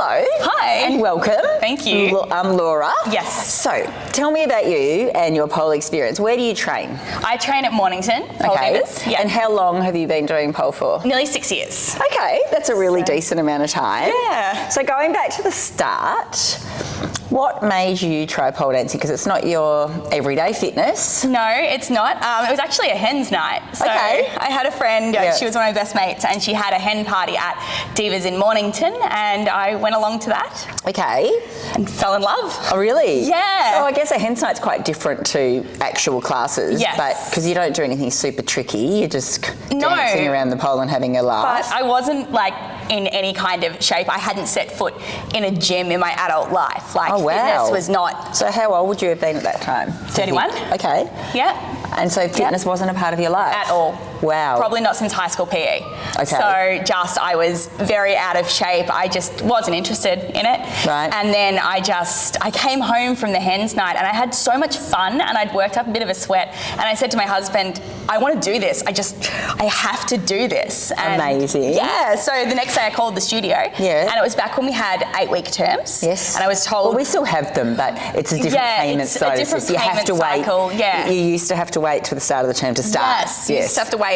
Hello. Hi. And welcome. Thank you. I'm Laura. Yes. So, tell me about you and your pole experience. Where do you train? I train at Mornington, Pole Divas. Yeah. And how long have you been doing pole for? Nearly 6 years. Okay, that's a really decent amount of time. Yeah. So going back to the start, what made you try pole dancing? Because it's not your everyday fitness. No, it's not. It was actually a hen's night. So I had a friend, she was one of my best mates, and she had a hen party at Divas in Mornington, and I went along to that. Okay. And fell in love. Oh, really? Yeah. So I guess a hen's night's quite different to actual classes. Yes. But because you don't do anything super tricky, you're just dancing around the pole and having a laugh. But I wasn't like in any kind of shape. I hadn't set foot in a gym in my adult life. Like fitness was not. So how old would you have been at that time? 31. Okay. Yeah. And so fitness wasn't a part of your life? At all. Wow. Probably not since high school PE. Okay. So I was very out of shape. I just wasn't interested in it. Right. And then I came home from the hen's night and I had so much fun and I'd worked up a bit of a sweat and I said to my husband, I want to do this. I have to do this. And amazing. Yeah. So the next day I called the studio. Yeah. And it was back when we had 8-week terms. Yes. And I was told. Well, we still have them, but it's a different payment cycle. It's a different payment cycle. Yeah. You used to have to wait till the start of the term to start. Yes. You used to have to wait.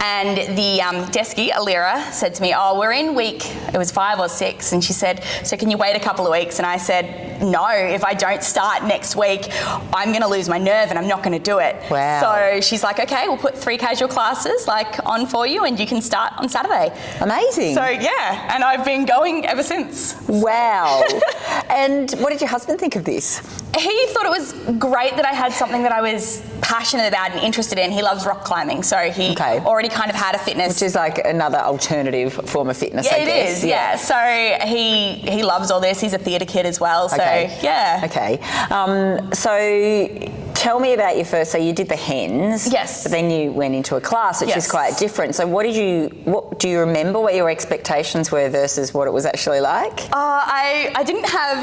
And the deskie, Alira, said to me, oh, we're in week, it was 5 or 6. And she said, so can you wait a couple of weeks? And I said, no, if I don't start next week, I'm going to lose my nerve and I'm not going to do it. Wow. So she's like, okay, we'll put 3 casual classes on for you and you can start on Saturday. Amazing. So yeah, and I've been going ever since. Wow. And what did your husband think of this? He thought it was great that I had something that I was passionate about and interested in. He loves rock climbing, so he already kind of had a fitness. Which is like another alternative form of fitness, I guess. It is, yeah. So he loves all this. He's a theatre kid as well, so yeah. Okay. So tell me about your first, so you did the hens. Yes. But then you went into a class, which is quite different. So what do you remember what your expectations were versus what it was actually like? I didn't have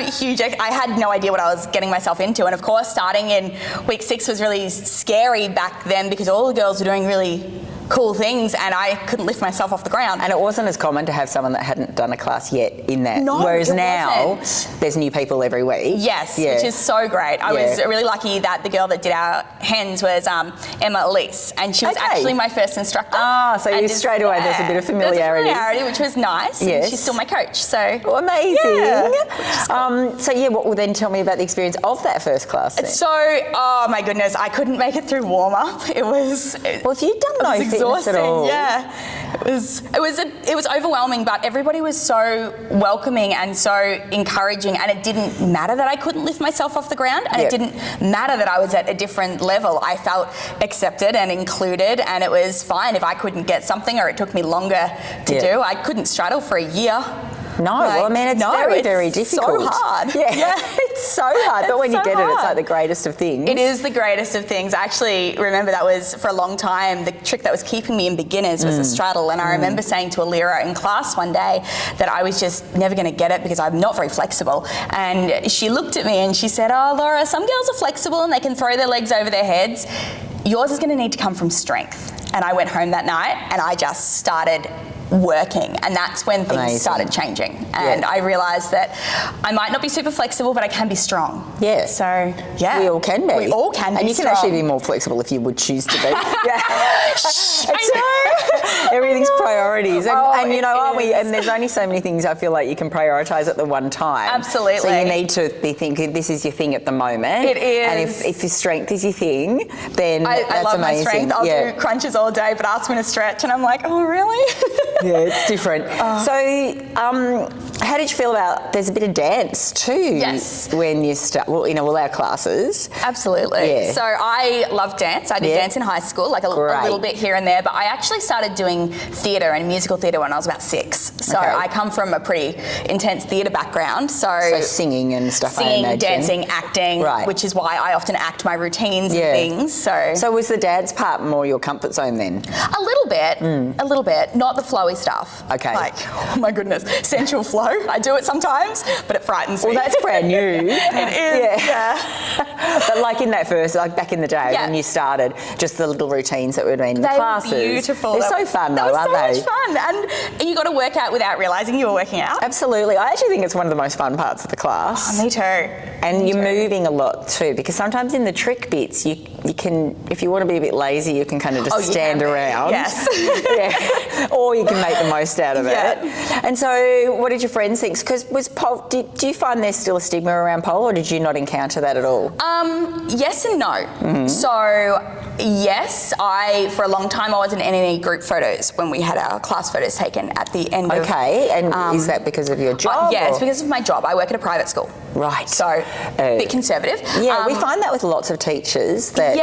I had no idea what I was getting myself into. And of course, starting in week 6 was really scary back then because all the girls were doing really cool things and I couldn't lift myself off the ground. And it wasn't as common to have someone that hadn't done a class yet in that. No, whereas now there's new people every week. Yes, which is so great. I was really lucky that the girl that did our hens was Emma Elise, and she was actually my first instructor. Ah, so you straight away there's a bit of familiarity. There's familiarity, which was nice. Yes. And she's still my coach. So amazing. Yeah. Well then tell me about the experience of that first class then. So, oh my goodness, I couldn't make it through warm up. It was well, if you'd done no fitness at all. Yeah. It was overwhelming, but everybody was so welcoming and so encouraging, and it didn't matter that I couldn't lift myself off the ground, and it didn't matter that I was at a different level. I felt accepted and included, and it was fine if I couldn't get something or it took me longer to do. I couldn't straddle for a year. No, well, I mean, it's very difficult. So hard. Yeah. It's so hard. But when you get it, it's like the greatest of things. It is the greatest of things. I actually remember that was, for a long time, the trick that was keeping me in beginners was the straddle. And I remember saying to Alira in class one day that I was just never going to get it because I'm not very flexible. And she looked at me and she said, oh, Laura, some girls are flexible and they can throw their legs over their heads. Yours is going to need to come from strength. And I went home that night and I just started working, and that's when things started changing, and I realised that I might not be super flexible, but I can be strong. Yeah. So yeah, we all can be. We all can be. And you can actually be more flexible if you would choose to be. I know. Everything's priorities, and you know, and there's only so many things I feel like you can prioritise at the one time. Absolutely. So you need to be thinking this is your thing at the moment. It is. And if your strength is your thing, then I that's love amazing. my strength. I'll do crunches all day, but ask me to stretch, and I'm like, oh really? Yeah, it's different. So, how did you feel about, there's a bit of dance too when you start, well, in all our classes. Absolutely. Yeah. So I love dance. I did dance in high school, like a little bit here and there, but I actually started doing theatre and musical theatre when I was about 6. So I come from a pretty intense theatre background. So singing and stuff, singing, dancing, acting, which is why I often act my routines and things. So was the dance part more your comfort zone then? A little bit, not the flow flowy stuff. Okay. Like, oh my goodness, sensual flow. I do it sometimes, but it frightens me. Well, that's brand new. It is, yeah. But like in that first, like back in the day when you started, just the little routines that were in the classes. They were beautiful. They're so fun though, aren't they? So much fun. And you got to work out without realising you were working out. Absolutely. I actually think it's one of the most fun parts of the class. Oh, me too. And you're moving a lot too, because sometimes in the trick bits, you can, if you want to be a bit lazy, you can kind of just stand around. Yes. Yeah. Or you can make the most out of it. And so what did your friends think? Because was pole, do you find there's still a stigma around pole, or did you not encounter that at all? Yes and no. So yes, for a long time I wasn't in any group photos when we had our class photos taken at the end of... Okay, and is that because of your job? Yeah, it's because of my job. I work at a private school. Right. So, a bit conservative. Yeah, we find that with lots of teachers, that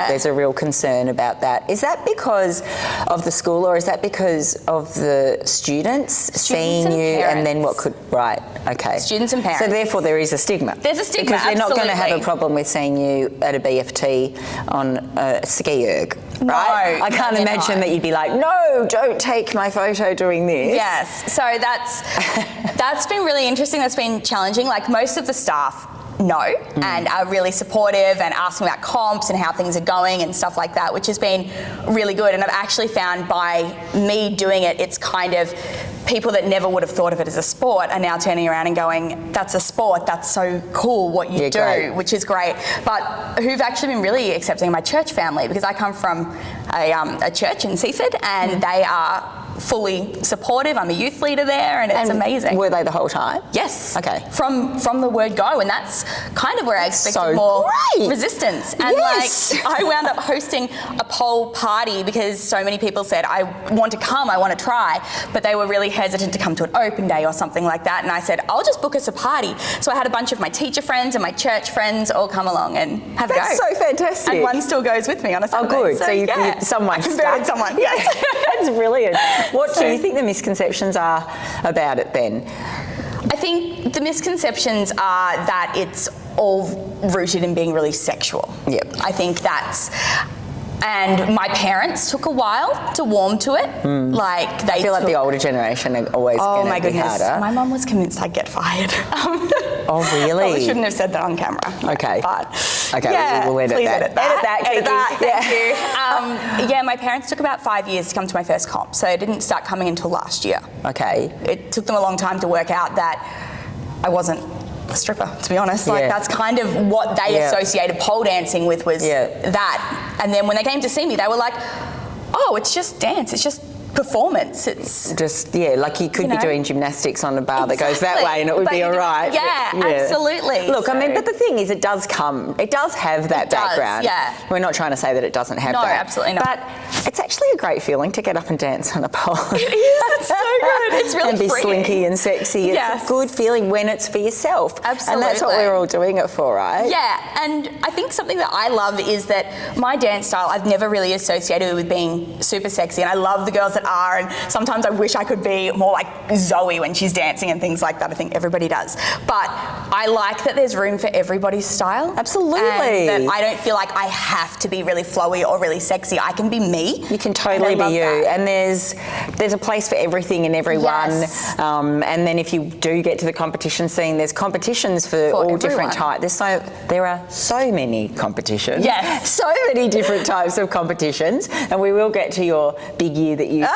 there's a real concern about that. Is that because of the school, or is that because of the students seeing and you parents. and then what could... Right, okay. Students and parents. So therefore there is a stigma. There's a stigma, because they're not going to have a absolutely. problem with seeing you at a BFT on a ski erg, right? No, I can't imagine that you'd be like, no, don't take my photo doing this. Yes, so that's been really interesting. That's been challenging. Like, most of the staff know and are really supportive and asking about comps and how things are going and stuff like that, which has been really good. And I've actually found by me doing it, it's kind of people that never would have thought of it as a sport are now turning around and going, that's a sport, that's so cool what you do, great. which is great. But who've actually been really accepting of my church family, because I come from a church in Seaford, and they are fully supportive. I'm a youth leader there, and it's amazing. Were they the whole time? Yes. Okay. From the word go, and that's kind of where I expected more resistance. And like, I wound up hosting a pole party because so many people said, I want to come, I want to try, but they were really hesitant to come to an open day or something like that. And I said, I'll just book us a party. So I had a bunch of my teacher friends and my church friends all come along and have a go. That's so fantastic. And one still goes with me on a Saturday. Oh, good. So someone converted someone. Yes. That's brilliant. What do you think the misconceptions are about it then? I think the misconceptions are that it's all rooted in being really sexual. Yep. I think that's... And my parents took a while to warm to it. Like, they I feel like the older generation are always going to be harder. My mum was convinced I'd get fired. Oh, really? Probably shouldn't have said that on camera. Okay. But okay, we'll edit that. Edit that. Edit that. Thank you. My parents took about 5 years to come to my first comp, so they didn't start coming until last year. Okay. It took them a long time to work out that I wasn't a stripper, to be honest. Like, that's kind of what they associated pole dancing with, was that. And then when they came to see me, they were like, oh, it's just dance, it's just performance. It's just, like you could be doing gymnastics on a bar that goes that way and it would be all right. Yeah, absolutely. Look, I mean, but the thing is, it does have that background. Yeah. We're not trying to say that it doesn't have that. No, absolutely not. But it's actually a great feeling to get up and dance on a pole. It is, it's so good. It's really and be freeing. slinky and sexy. It's a good feeling when it's for yourself. Absolutely. And that's what we're all doing it for, right? Yeah, and I think something that I love is that my dance style, I've never really associated with being super sexy, and I love the girls that are, and sometimes I wish I could be more like Zoe when she's dancing and things like that. I think everybody does. But I like that there's room for everybody's style. Absolutely. And that I don't feel like I have to be really flowy or really sexy. I can be me. You can totally be you. That. And there's a place for everything and everyone. Yes. And then if you do get to the competition scene, there's competitions for all everyone. different types. There are so many competitions. Yes. So many different types of competitions. And we will get to your big year that you've had.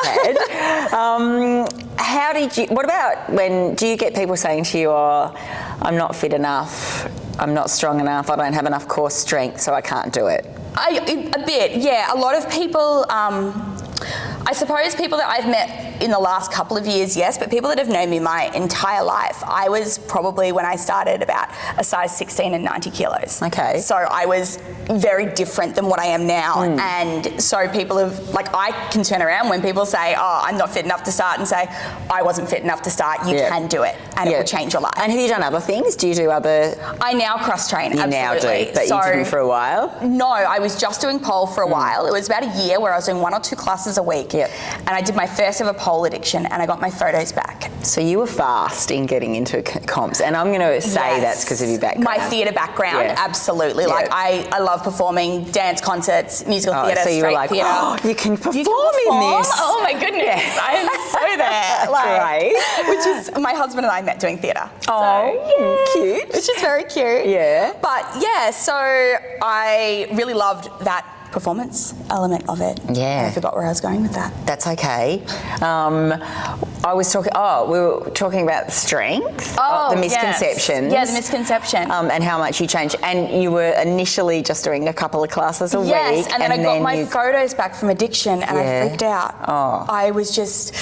What about do you get people saying to you, oh, I'm not fit enough, I'm not strong enough, I don't have enough core strength, so I can't do it? A bit, yeah. A lot of people, I suppose people that I've met in the last couple of years, yes, but people that have known me my entire life, I was probably, when I started, about a size 16 and 90 kilos. Okay. So I was very different than what I am now. And so people have, like, I can turn around when people say, oh, I'm not fit enough to start, and say, I wasn't fit enough to start. You can do it, and it will change your life. And have you done other things? Do you do other... I now cross-train, absolutely. You now do, but you didn't for a while? No, I was just doing pole for a while. It was about a year where I was doing 1 or 2 classes a week. And I did my first ever pole pole addiction, and I got my photos back. So you were fast in getting into comps, and I'm going to say that's because of your background. My theatre background, absolutely. Yeah. Like I love performing dance concerts, musical theatre, so you were like, theatre. oh, you can perform in this. Oh my goodness, I am so there. Like, Great. which is, my husband and I met doing theatre. Oh, cute. Which is very cute. Yeah. But yeah, so I really loved that performance element of it. Yeah. I forgot where I was going with that. That's okay. I was talking. We were talking about strength. The misconceptions. Yes. Yeah, the misconception. And how much you changed. And you were initially just doing a couple of classes a week. Yes, and then I got my photos back from addiction, and I freaked out. Oh. I was just.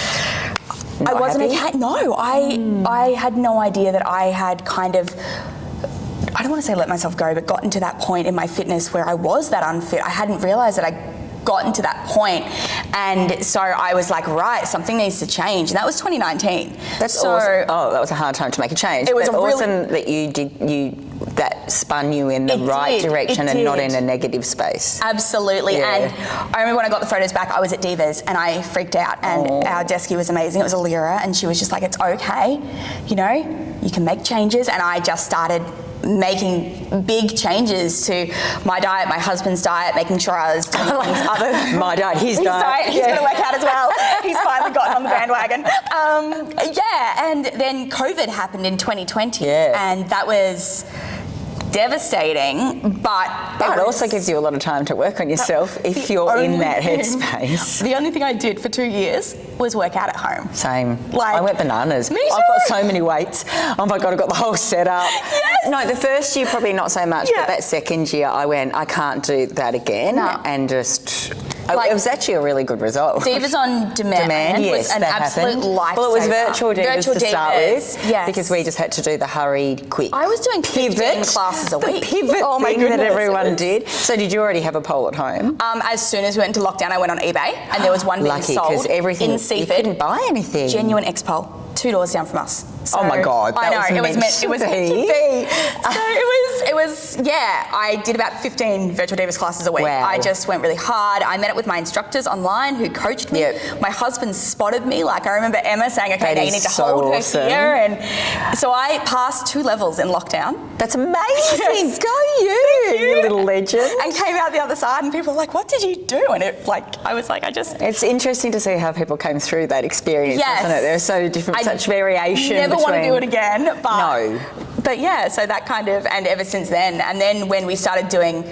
Not I wasn't happy? okay. No, I had no idea that I had kind of. I don't want to say let myself go, but gotten to that point in my fitness where I was that unfit. I hadn't realised that I'd gotten to that point. And so I was like, right, something needs to change. And that was 2019. That's awesome. Oh, that was a hard time to make a change. It was awesome that that spun you in the right direction and not in a negative space. Absolutely. Yeah. And I remember when I got the photos back, I was at Divas and I freaked out. And our deskie was amazing. It was a Lyra, and she was just like, it's okay. You know, you can make changes. And I just started making big changes to my diet, my husband's diet, making sure I was doing things other than my diet, his diet. He's going to work out as well. He's finally gotten on the bandwagon. And then COVID happened in 2020, and that was devastating, but it also gives you a lot of time to work on yourself if you're in that headspace. The only thing I did for 2 years was work out at home. Same. Like, I went bananas. Me too. I've got so many weights. Oh my God, I've got the whole setup. Yes. No, the first year probably not so much, but that second year I went, I can't do that again, and just. It was actually a really good result. Divas on Demand was an absolute lifesaver. Well, it was virtual divas to start with, yes. because we just had to do the hurried, quick. I was doing 15 classes a week. The pivot thing that everyone did. So did you already have a pole at home? As soon as we went into lockdown, I went on eBay, and there was one being sold everything, in Seaford. You couldn't buy anything. Genuine X-Pole, 2 doors down from us. So, oh my God, I know, it was meant to be. So it was, I did about 15 virtual divas classes a week. Wow. I just went really hard. I met up with my instructors online who coached me. Yep. My husband spotted me. Like, I remember Emma saying, okay, now you need to hold her here. And so I passed 2 levels in lockdown. That's amazing. Yes. Go you little legend. And came out the other side, and people were like, what did you do? And I was like, It's interesting to see how people came through that experience, isn't it? They're so different, such variation. Never want to do it again, but no. But yeah, so that kind of, and ever since then, and then when we started doing,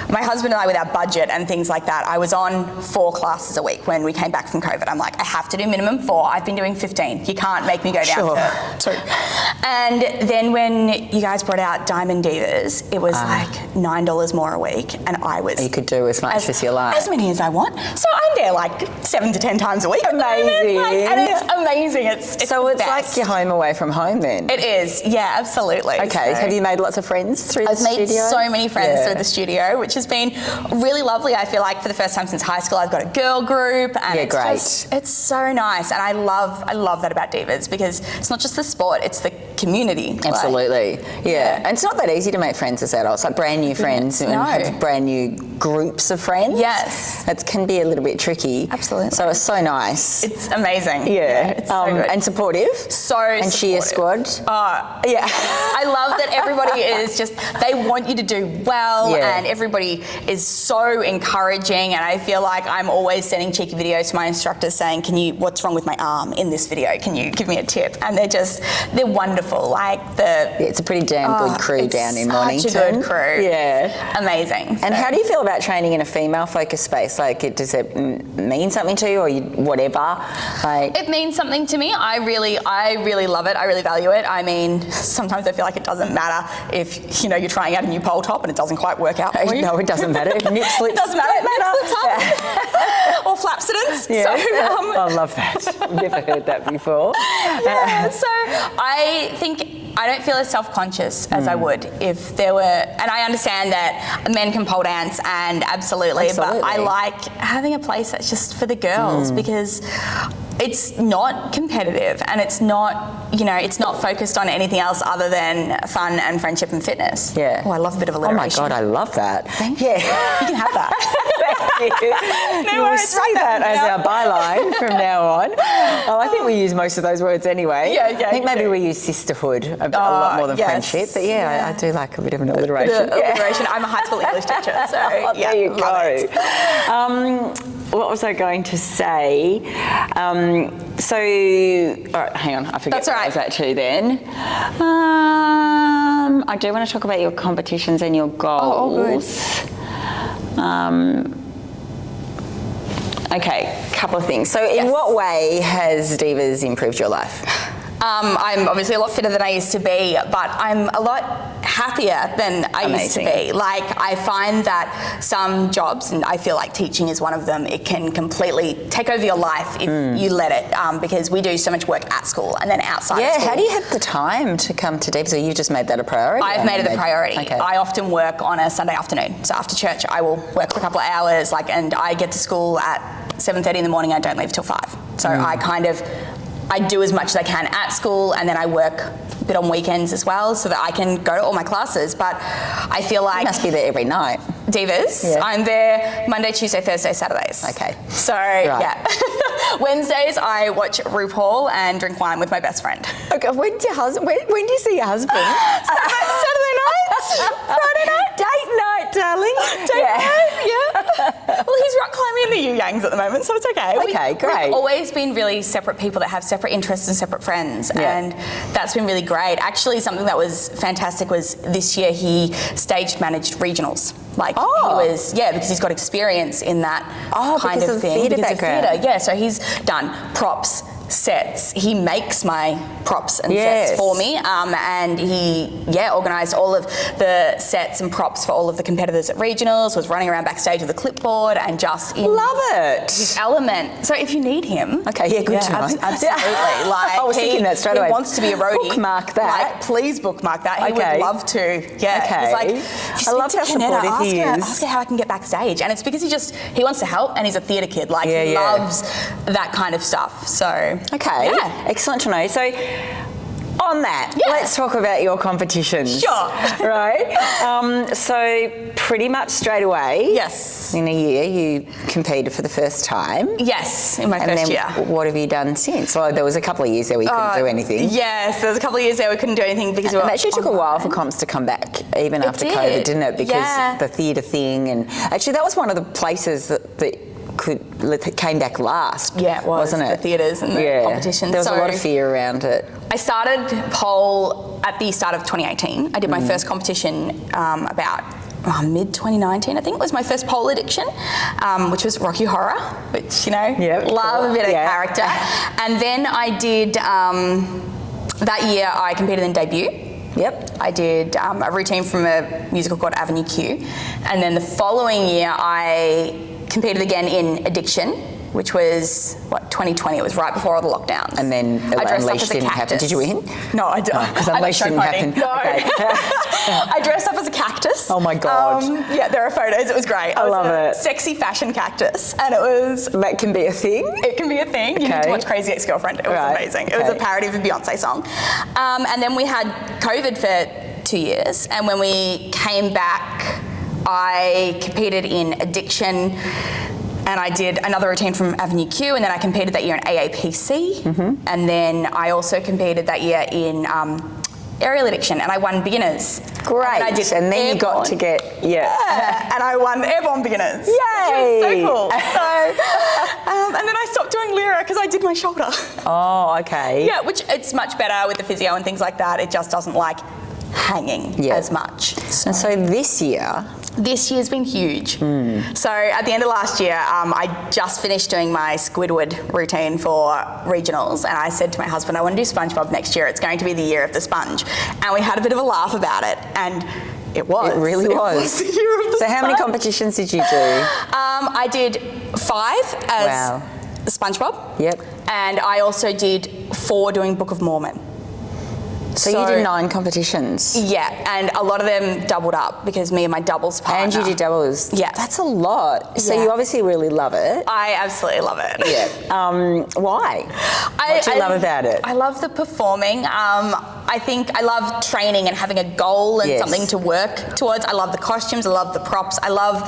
my husband and I with our budget and things like that, I was on 4 classes a week when we came back from COVID. I'm like, I have to do minimum 4. I've been doing 15. You can't make me go down to 2. And then when you guys brought out Diamond Divas, it was like $9 more a week, and I was... You could do as much as you like. As many as I want. So I'm there like 7 to 10 times a week. Amazing. And it's amazing. It's so it's best. like you're home away from home then? It is, yeah, absolutely. Okay, so have you made lots of friends through the studio? I've made so many friends through the studio, which has been really lovely. I feel like for the first time since high school, I've got a girl group, and it's so nice. And I love that about Divas, because it's not just the sport, it's the community. Absolutely, And it's not that easy to make friends as adults, like brand new friends and have brand new groups of friends. Yes. It can be a little bit tricky. Absolutely. So it's so nice. It's amazing. Yeah. It's so good. And supportive. And cheer squad. I love that everybody is just, they want you to do well, and everybody is so encouraging, and I feel like I'm always sending cheeky videos to my instructors saying, what's wrong with my arm in this video? Can you give me a tip? And they're wonderful. Like it's a pretty damn good crew down in Mornington. Such a good crew. Yeah. Amazing. And how do you feel about training in a female-focused space? Like, does it mean something to you, or whatever? Like, it means something to me. I really love it. I really value it. I mean, sometimes I feel like it doesn't matter if you're trying out a new pole top and it doesn't quite work out for you. No, it doesn't matter. Nip slips. It doesn't matter. Nip slips happen. Or flapsidents. Yeah. So, I love that. I've never heard that before. So I don't feel as self-conscious as I would if there were, and I understand that men can pole dance, and absolutely, but I like having a place that's just for the girls, because it's not competitive, and it's not, it's not focused on anything else other than fun and friendship and fitness. Yeah. Oh, I love a bit of alliteration. Oh my God, I love that. Thank you. You can have that. You will see that as our byline from now on. Oh, I think we use most of those words anyway. Yeah, I think maybe we use sisterhood a lot more than friendship. But I do like a bit of an alliteration. Alliteration. I'm a high school English teacher, so there you go. What was I going to say? All right, hang on, I forget That's all right. what I was actually then. I do want to talk about your competitions and your goals. Okay, couple of things. So in what way has Divas improved your life? I'm obviously a lot fitter than I used to be, but I'm a lot happier than I used to be. Like, I find that some jobs, and I feel like teaching is one of them, it can completely take over your life if you let it, because we do so much work at school and then outside of school. How do you have the time to come to Divas? Or you've just made that a priority? I've made it a priority. Okay. I often work on a Sunday afternoon. So after church, I will work for a couple of hours, and I get to school at 7:30 in the morning. I don't leave till 5. So I do as much as I can at school, and then I work a bit on weekends as well so that I can go to all my classes. But I feel like... You must be there every night. Divas, I'm there Monday, Tuesday, Thursday, Saturdays. Okay. So, Wednesdays, I watch RuPaul and drink wine with my best friend. Okay, when do you see your husband? Saturday night? Friday night? Date night, darling. Date night, Well, he's rock climbing in the Yu-Yangs at the moment, so it's okay. Okay, great. We've always been really separate people that have separate interests and separate friends, and that's been really great. Actually, something that was fantastic was this year he stage managed regionals. He was, because he's got experience in that kind of thing. Because of theatre. Yeah, so he's done props, sets. He makes my props and sets for me, and he organised all of the sets and props for all of the competitors at regionals, was running around backstage with a clipboard and just in love it his element. So if you need him, good to know. Absolutely. I was thinking that straight away. He wants to be a roadie. Bookmark that. Please bookmark that. He would love to. Yeah. Okay. He's I love how supportive he is. Ask her how I can get backstage, and it's because he wants to help, and he's a theatre kid. He loves that kind of stuff. So. Okay, excellent to know. So, on that, let's talk about your competitions. Sure. Right? So, pretty much straight away. Yes. In a year, you competed for the first time. Yes, in my first year. What have you done since? Well, there was a couple of years there where you couldn't do anything. Yes, there was a couple of years there we couldn't do anything because it actually took a while for comps to come back, even after COVID, didn't it? Because the theatre thing, and actually that was one of the places that came back last. Yeah, it was, wasn't it? The theatres and the competitions. There was a lot of fear around it. I started pole at the start of 2018. I did my first competition about mid-2019, I think, was my first pole addiction, which was Rocky Horror, which, love a bit of character. And then I did, that year I competed in debut. Yep. I did a routine from a musical called Avenue Q. And then the following year I competed again in addiction, which was 2020. It was right before all the lockdowns. And then Unleashed didn't happen. Did you win? No, I didn't. Because Unleashed didn't happen. No. Okay. I dressed up as a cactus. Oh my God. There are photos. It was great. I love it. Sexy fashion cactus, and it was. That can be a thing. It can be a thing. You need to watch Crazy Ex-Girlfriend. It was amazing. It was a parody of a Beyonce song. And then we had COVID for 2 years, and when we came back, I competed in addiction, and I did another routine from Avenue Q, and then I competed that year in AAPC, and then I also competed that year in aerial addiction, and I won beginners. Great. And then you got to get, and I won airborne beginners. Yay! Which was so cool. And then I stopped doing Lyra because I did my shoulder. Oh, okay. Yeah, which it's much better with the physio and things like that. It just doesn't hanging as much. So this year? This year's been huge. So at the end of last year, I just finished doing my Squidward routine for regionals, and I said to my husband, I want to do SpongeBob next year. It's going to be the year of the sponge. And we had a bit of a laugh about it, and it was. It really was. The year of the sponge. How many competitions did you do? I did 5 as SpongeBob. Yep. And I also did 4 doing Book of Mormon. So you did 9 competitions? Yeah, and a lot of them doubled up because me and my doubles partner. And you did doubles? Yeah. That's a lot. So you obviously really love it. I absolutely love it. Yeah. Why? What do you love about it? I love the performing. I think I love training and having a goal and something to work towards. I love the costumes. I love the props. I love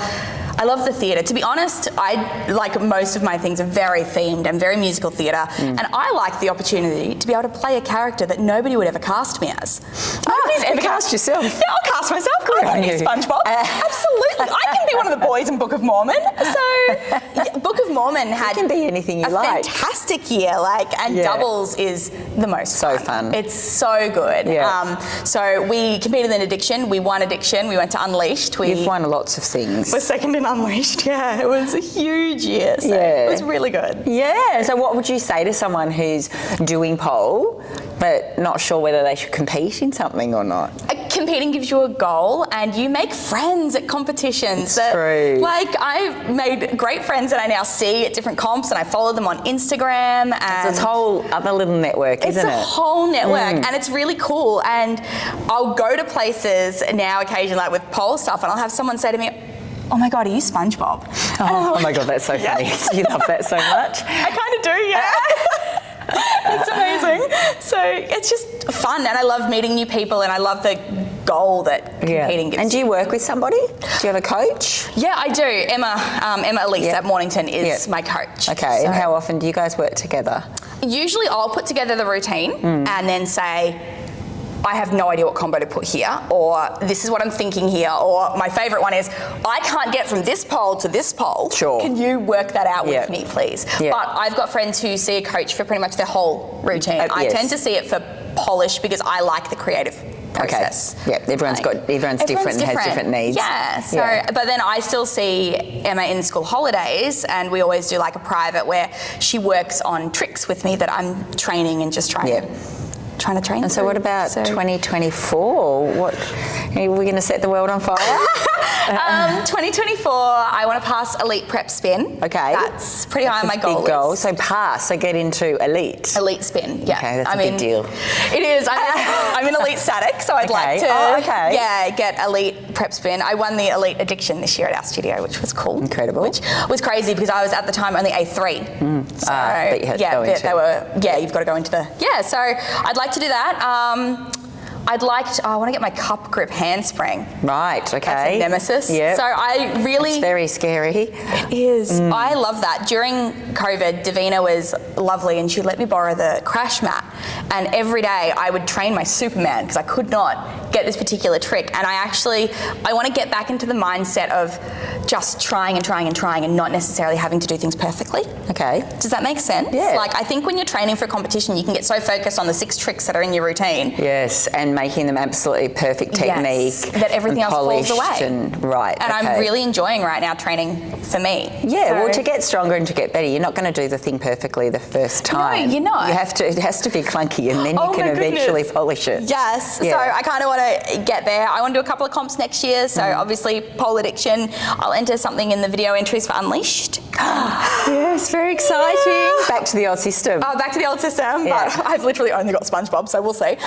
I love the theatre. To be honest, I like most of my things are very themed and very musical theatre, and I like the opportunity to be able to play a character that nobody would ever cast me as. Nobody's ever cast yourself. Yeah, I'll cast myself. I can be SpongeBob. Absolutely. I can be one of the boys in Book of Mormon. So, yeah, Book of Mormon had can be anything you like. Fantastic year, and Doubles is the most fun. It's so good. Yeah. So we competed in Addiction. We won Addiction. We went to Unleashed. You've won lots of things. We're second in Unleashed. Yeah, it was a huge year. So it was really good. Yeah. So what would you say to someone who's doing pole but not sure whether they should compete in something or not? Competing gives you a goal, and you make friends at competitions. True. I've made great friends that I now see at different comps, and I follow them on Instagram. And it's a whole other little network, isn't it? It's a whole network, and it's really cool. And I'll go to places now occasionally, like with pole stuff, and I'll have someone say to me, "Oh my God, are you SpongeBob?" Oh my God, that's so funny. You love that so much. I kind of do, yeah. It's amazing. So it's just fun, and I love meeting new people, and I love the goal that competing gives. And do you work with somebody? Do you have a coach? Yeah, I do. Emma Elise at Mornington is my coach. Okay, and how often do you guys work together? Usually I'll put together the routine and then say, I have no idea what combo to put here, or this is what I'm thinking here, or my favourite one is, I can't get from this pole to this pole. Sure. Can you work that out with me, please? But I've got friends who see a coach for pretty much their whole routine. I tend to see it for polish because I like the creative process. Okay. Yeah, everyone's different and has different needs. Yeah. So, but then I still see Emma in school holidays, and we always do like a private where she works on tricks with me that I'm training and just trying to train. And so what about 2024? What are we going to set the world on fire? 2024, I want to pass elite prep spin. Okay. That's pretty high on my goal big goal. list. So pass, so get into elite. Elite spin, yeah. Okay, that's a big deal. It is. I'm in elite static, so I'd like to get elite prep spin. I won the elite addiction this year at our studio, which was cool. Incredible. Which was crazy because I was at the time only A3. So that you had to go into. They were, you've got to go into the, so I'd like to do that. I want to get my cup grip handspring. Right, okay. That's a nemesis. Yep. So I really... It's very scary. It is. I love that. During COVID, Davina was lovely and she let me borrow the crash mat. And every day I would train my Superman because I could not get this particular trick. And I want to get back into the mindset of just trying and not necessarily having to do things perfectly. Okay. Does that make sense? Yeah. I think when you're training for a competition, you can get so focused on the 6 tricks that are in your routine. Yes, and making them absolutely perfect technique. Yes, that everything else falls away. And I'm really enjoying right now training for me. Yeah, well, to get stronger and to get better, you're not going to do the thing perfectly the first time. No, you're not. It has to be clunky, and then you can eventually polish it. Yes, so I kind of want to get there. I want to do a couple of comps next year, so obviously pole addiction. I'll enter something in the video entries for Unleashed. Yes, very exciting. Back to the old system. Back to the old system, but I've literally only got SpongeBob, so we'll see.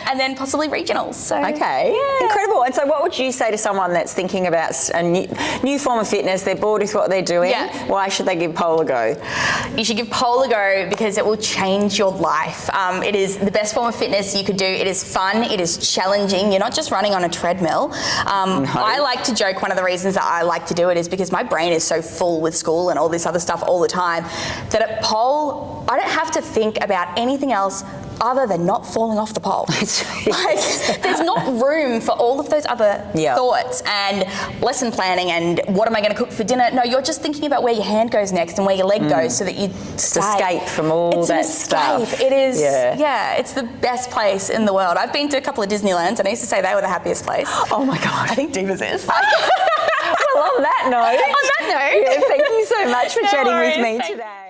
And then possibly regionals. So. Okay, incredible. And so what would you say to someone that's thinking about a new form of fitness, they're bored with what they're doing, why should they give pole a go? You should give pole a go because it will change your life. It is the best form of fitness you could do. It is fun, it is challenging. You're not just running on a treadmill. I like to joke, one of the reasons that I like to do it is because my brain is so full with school and all this other stuff all the time that at pole, I don't have to think about anything else other than not falling off the pole. There's not room for all of those other thoughts and lesson planning and what am I going to cook for dinner. No, you're just thinking about where your hand goes next and where your leg goes so that you escape from all that stuff. It is, it's the best place in the world. I've been to a couple of Disneylands and I used to say they were the happiest place. Oh my God. I think Divas is. Well, on that note. On that note. Thank you so much for chatting with me today.